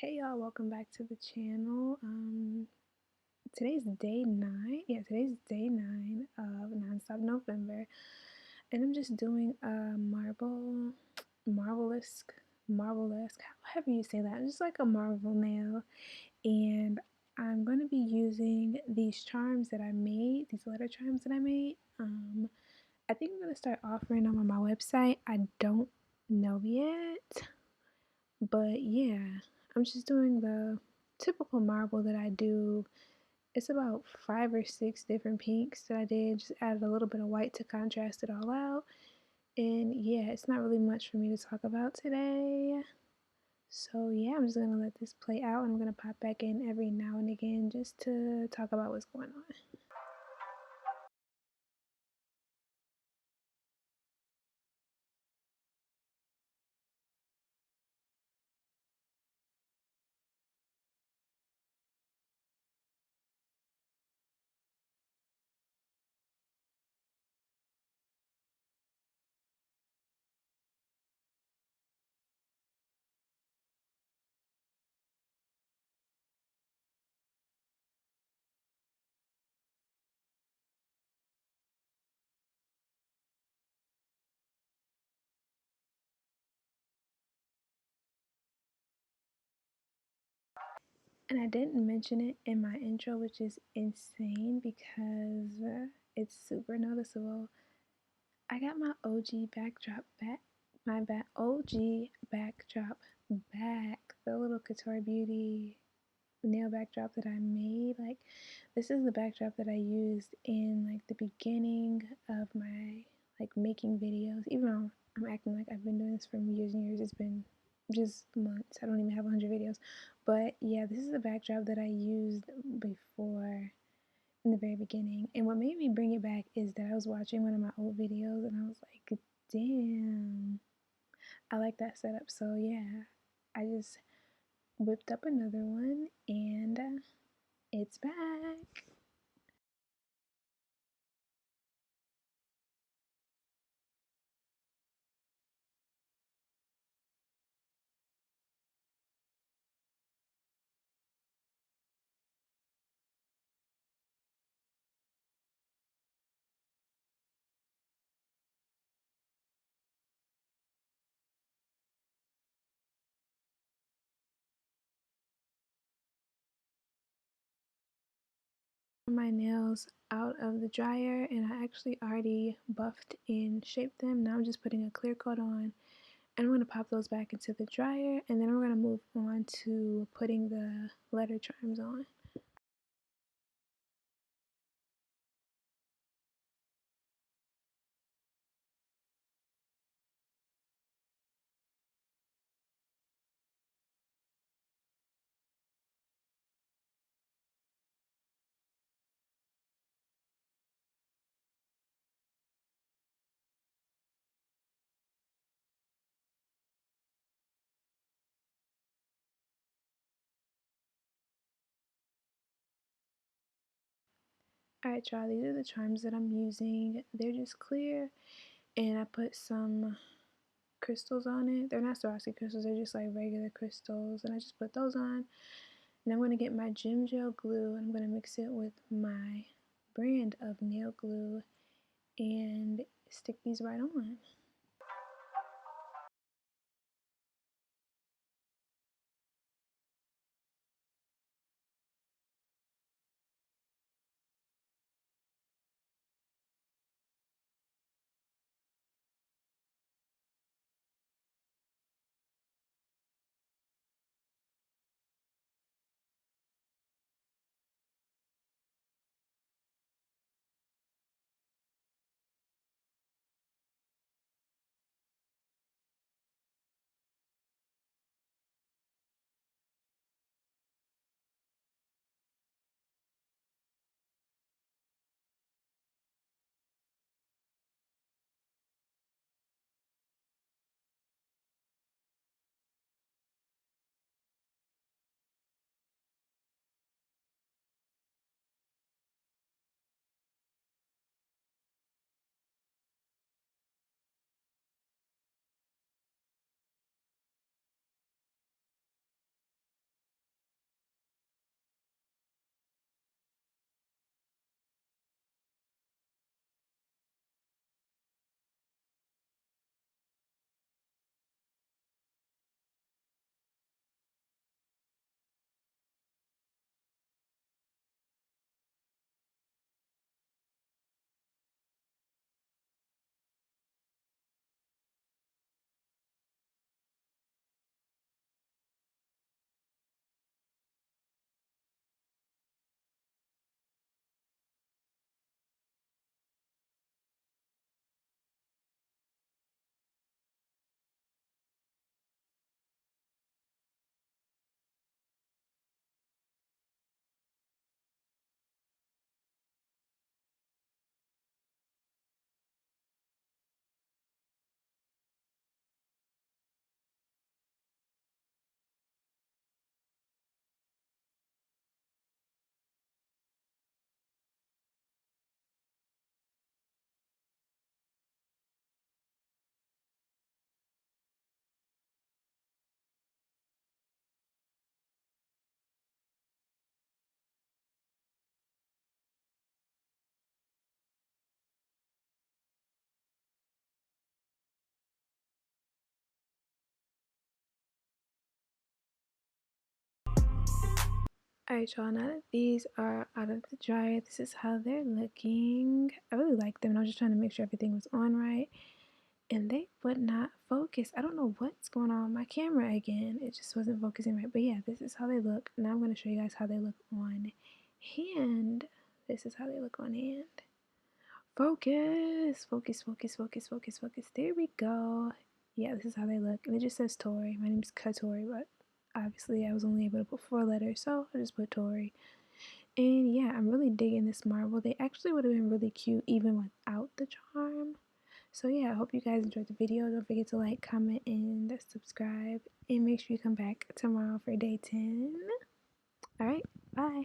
Hey y'all, welcome back to the channel. Today's day 9. Yeah, today's day 9 of Nonstop November. And I'm just doing a marvelesque, however you say that. Just like a marble nail. And I'm going to be using these charms that I made, these letter charms that I made. I think I'm going to start offering them on my website. I don't know yet. But yeah, I'm just doing the typical marble that I do. It's about 5 or 6 different pinks that I did. Just added a little bit of white to contrast it all out. And yeah, it's not really much for me to talk about today. So yeah, I'm just gonna let this play out. I'm gonna pop back in every now and again just to talk about what's going on. And I didn't mention it in my intro, which is insane because it's super noticeable. I got my OG backdrop back. OG backdrop back. The little Couture Beauty nail backdrop that I made. Like, this is the backdrop that I used in like the beginning of my like making videos. Even though I'm acting like I've been doing this for years and years, it's been just months. I don't even have 100 videos. But yeah, this is the backdrop that I used before in the very beginning. And what made me bring it back is that I was watching one of my old videos and I was like, damn, I like that setup. So yeah, I just whipped up another one and it's back. My nails out of the dryer and I actually already buffed and shaped them. Now I'm just putting a clear coat on and I'm going to pop those back into the dryer and then we're going to move on to putting the letter charms on. Alright y'all, these are the charms that I'm using. They're just clear and I put some crystals on it. They're not Swarovski crystals, they're just like regular crystals and I just put those on. And I'm going to get my gem gel glue and I'm going to mix it with my brand of nail glue and stick these right on. Alright, y'all, now that these are out of the dryer, this is how they're looking. I really like them, and I was just trying to make sure everything was on right. And they would not focus. I don't know what's going on with my camera again. It just wasn't focusing right. But yeah, this is how they look. Now I'm going to show you guys how they look on hand. This is how they look on hand. Focus, focus, focus, focus, focus, focus. There we go. Yeah, this is how they look. And it just says Tori. My name's Katori, but obviously I was only able to put 4 letters, so I just put Tori. And yeah, I'm really digging this marble. They actually would have been really cute even without the charm. So yeah, I hope you guys enjoyed the video. Don't forget to like, comment, and subscribe. And make sure you come back tomorrow for day 10. Alright, bye.